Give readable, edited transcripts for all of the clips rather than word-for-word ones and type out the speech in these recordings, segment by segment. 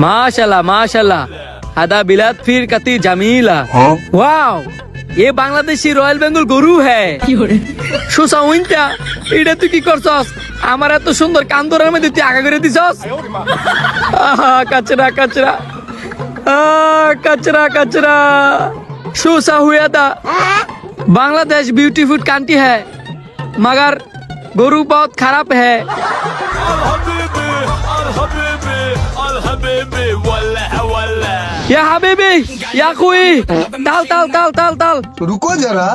माशाल्लाह माशाल्लाह आधा बिलात फिर कती जमीला वाओ ये बांग्लादेशी रॉयल बेंगल गरु है সুসা উইনটা এটা তুই কি করছস আমার এত সুন্দর কান্দরের মধ্যে তুই আগা করে দিছস আহা কচরা কচরা कचरा कचरा सुसा हुआ था बांग्लादेश ब्यूटीफुल कंट्री है मगर गरु बहुत खराब है या हबीबी या कोई ताल ताल ताल ताल ताल रुको जरा।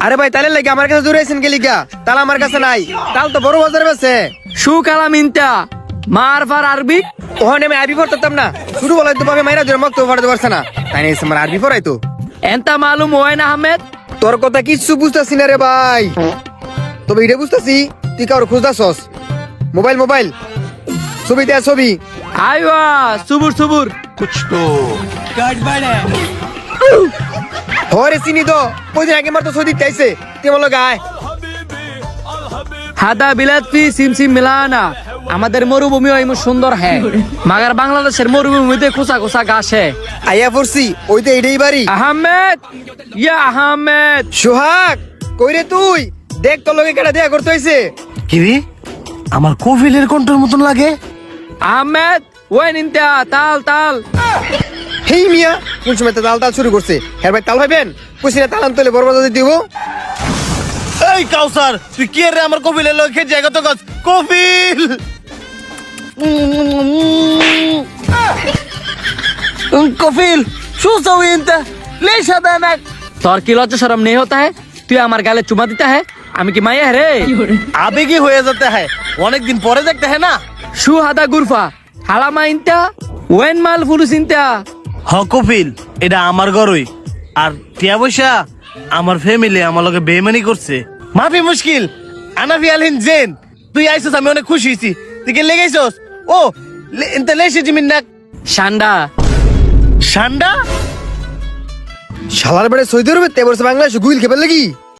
আরে ভাই তালে লাগে আমার কাছে দূরে আছেন কি লিগা তাল আমার কাছে নাই তাল তো বড় বাজারে আছে शू कलाम इंता मारफार अरबी ওখানে আমি আরবি পড়তাম না শুরু বলাই তো ভাবে মাইরা ধরে মক্ত পড়তে পারছ না তাই না আমার আরবি পড়াই তো एंता मालूम हुआ ना अहमद তোর কথা কিছু বুঝতাছি না রে ভাই তবে এটা বুঝতাছি তুই কারো খুঁজতাছস মোবাইল মোবাইল ছবি দে ছবি आयवा सुबुर सुबुर হরে চিনি তো কইদিন আগে মার তো ছবি দিতেছে তুই বলো গায় হাদা বিলাত ফি সিমসিম মিলানা আমাদের মরুভূমি ওই সুন্দর হ্যাঁ মगर বাংলাদেশের মরুভূমিতে খোসা খোসা ঘাস है আইয়া পড়ছি ওই তো এটাই বাড়ি আহমেদ ইয়া আহমেদ সোহাগ কই রে তুই দেখ তোর লগে কেডা দেখা করতে হইছে কিরে আমার কোভিলের কণ্ঠের মতন লাগে। আহমেদ ওয়েন ইনতা তাল তাল হেই মিয়া কোন সময় তো তাল তাল শুরু করছে হ্যাঁ ভাই তাল ভাইবেন কইছি না তালান তোলে বরবাদ দিব এই কাউসার তুই কি রে আমার কোভিলের লগে জায়গা তো গাছ কোভিল कफिल सुसा हुई इनता ले शादानक তোর কি লজ্জা শরম নেই होता है তুই আমার গালে চুমা দিতা है আমি কি মাইয়া রে আবেগী হয়ে যেতে হয় অনেকদিন পরে দেখতে হয় না। শু হাদা গুরফা হালামা ইনতা ওয়েন মাল ফুলুস ইনতা হ কপিল এটা আমার ঘরই আর টিয়া পয়সা আমার ফ্যামিলি আমার লগে বেইমানি করছে মাফি মুশকিল আনা ফিয়ালিন জেন তুই আইছস আমি অনেক খুশি হইছি তুই কে লেগাইছস ও এনতে লেসে জিমিন না শান্ডা ঠান্ডা শালার বেড়ে সৌদি আরবে তে বলছে বাংলাদেশ গুইল খেপে লাগি